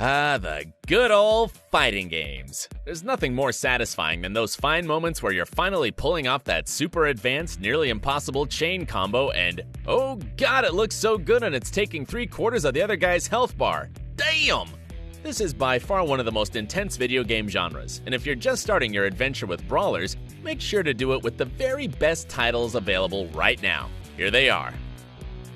Ah, the good old fighting games. There's nothing more satisfying than those fine moments where you're finally pulling off that super advanced, nearly impossible chain combo and, oh god, it looks so good and it's taking 3/4 of the other guy's health bar. Damn! This is by far one of the most intense video game genres, and if you're just starting your adventure with brawlers, make sure to do it with the very best titles available right now. Here they are.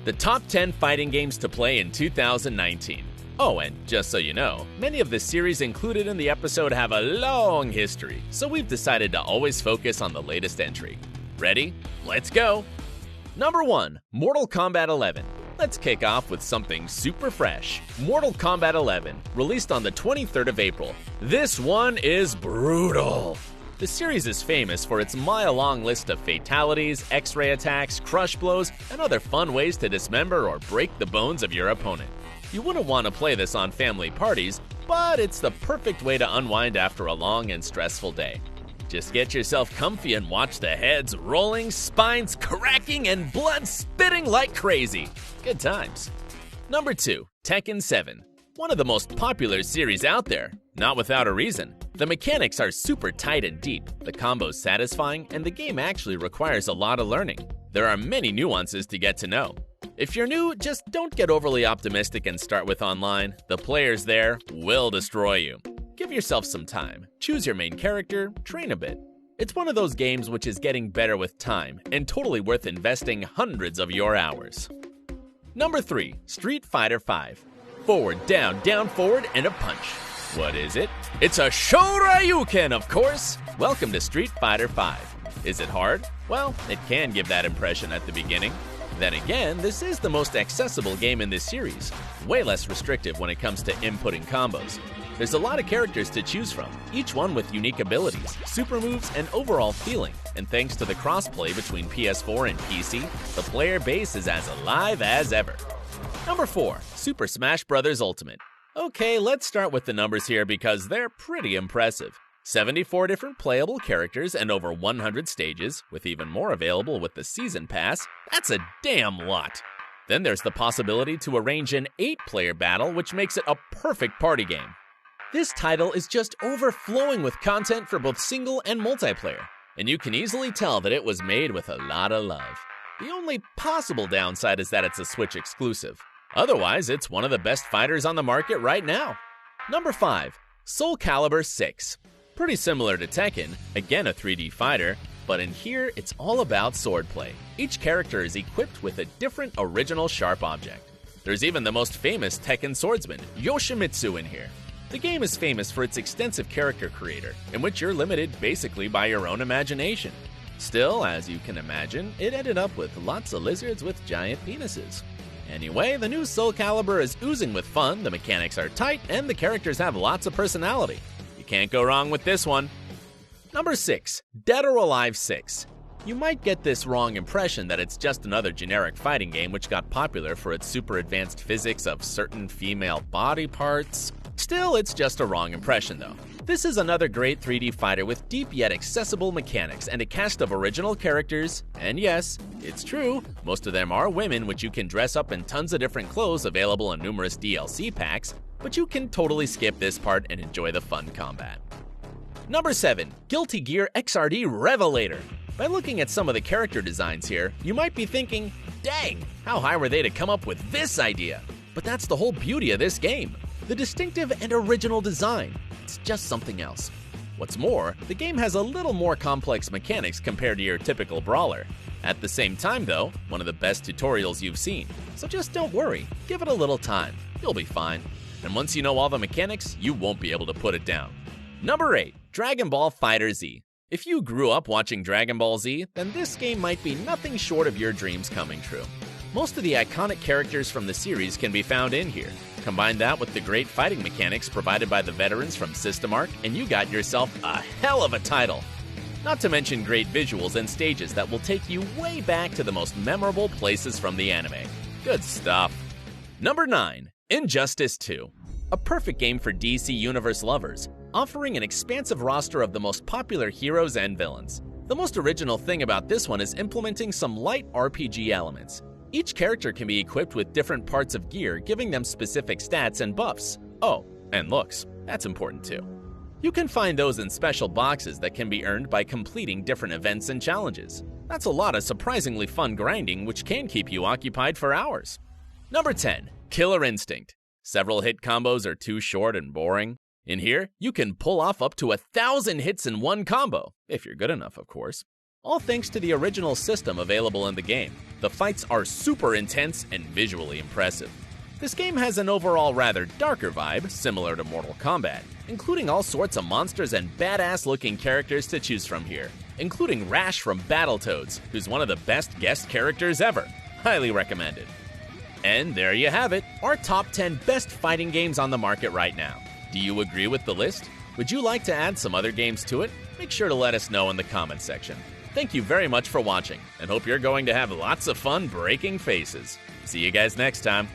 The top 10 fighting games to play in 2019. Oh, and just so you know, many of the series included in the episode have a long history, so we've decided to always focus on the latest entry. Ready? Let's go! Number 1. Mortal Kombat 11. Let's kick off with something super fresh. Mortal Kombat 11, released on the 23rd of April. This one is brutal! The series is famous for its mile-long list of fatalities, X-ray attacks, crush blows, and other fun ways to dismember or break the bones of your opponent. You wouldn't want to play this on family parties, but it's the perfect way to unwind after a long and stressful day. Just get yourself comfy and watch the heads rolling, spines cracking, and blood spitting like crazy. Good times. Number 2. Tekken 7. One of the most popular series out there, not without a reason. The mechanics are super tight and deep, the combos satisfying, and the game actually requires a lot of learning. There are many nuances to get to know. If you're new, just don't get overly optimistic and start with online. The players there will destroy you. Give yourself some time, choose your main character, train a bit. It's one of those games which is getting better with time, and totally worth investing hundreds of your hours. Number 3. Street Fighter V. Forward, down, forward, and a punch. What is it? It's a Shoryuken, of course! Welcome to Street Fighter V. Is it hard? Well, it can give that impression at the beginning. Then again, this is the most accessible game in this series, way less restrictive when it comes to inputting combos. There's a lot of characters to choose from, each one with unique abilities, super moves, and overall feeling, and thanks to the crossplay between PS4 and PC, the player base is as alive as ever. Number 4. Super Smash Bros. Ultimate. Okay, let's start with the numbers here because they're pretty impressive. 74 different playable characters and over 100 stages, with even more available with the Season Pass. That's a damn lot. Then there's the possibility to arrange an 8-player battle, which makes it a perfect party game. This title is just overflowing with content for both single and multiplayer, and you can easily tell that it was made with a lot of love. The only possible downside is that it's a Switch exclusive. Otherwise, it's one of the best fighters on the market right now. Number 5. Soul Calibur 6. Pretty similar to Tekken, again a 3D fighter, but in here it's all about swordplay. Each character is equipped with a different original sharp object. There's even the most famous Tekken swordsman, Yoshimitsu, in here. The game is famous for its extensive character creator, in which you're limited basically by your own imagination. Still, as you can imagine, it ended up with lots of lizards with giant penises. Anyway, the new Soul Calibur is oozing with fun, the mechanics are tight, and the characters have lots of personality. You can't go wrong with this one. Number 6. Dead or Alive 6. You might get this wrong impression that it's just another generic fighting game which got popular for its super advanced physics of certain female body parts. Still, it's just a wrong impression though. This is another great 3D fighter with deep yet accessible mechanics and a cast of original characters. And yes, it's true, most of them are women which you can dress up in tons of different clothes available in numerous DLC packs, but you can totally skip this part and enjoy the fun combat. Number 7. Guilty Gear XRD Revelator. By looking at some of the character designs here, you might be thinking, dang, how high were they to come up with this idea? But that's the whole beauty of this game. The distinctive and original design. It's just something else. What's more, the game has a little more complex mechanics compared to your typical brawler. At the same time though, one of the best tutorials you've seen. So just don't worry, give it a little time. You'll be fine. And once you know all the mechanics, you won't be able to put it down. Number 8. Dragon Ball FighterZ. If you grew up watching Dragon Ball Z, then this game might be nothing short of your dreams coming true. Most of the iconic characters from the series can be found in here. Combine that with the great fighting mechanics provided by the veterans from System Arc, and you got yourself a hell of a title. Not to mention great visuals and stages that will take you way back to the most memorable places from the anime. Good stuff. Number 9. Injustice 2. A perfect game for DC Universe lovers, offering an expansive roster of the most popular heroes and villains. The most original thing about this one is implementing some light RPG elements. Each character can be equipped with different parts of gear, giving them specific stats and buffs. Oh, And looks, that's important too. You can find those in special boxes that can be earned by completing different events and challenges. That's a lot of surprisingly fun grinding which can keep you occupied for hours. Number 10. Killer Instinct. Several hit combos are too short and boring. In here, you can pull off up to 1,000 hits in one combo, if you're good enough, of course. All thanks to the original system available in the game. The fights are super intense and visually impressive. This game has an overall rather darker vibe, similar to Mortal Kombat, including all sorts of monsters and badass-looking characters to choose from here, including Rash from Battletoads, who's one of the best guest characters ever. Highly recommended. And there you have it, our top 10 best fighting games on the market right now. Do you agree with the list? Would you like to add some other games to it? Make sure to let us know in the comments section. Thank you very much for watching, and hope you're going to have lots of fun breaking faces. See you guys next time.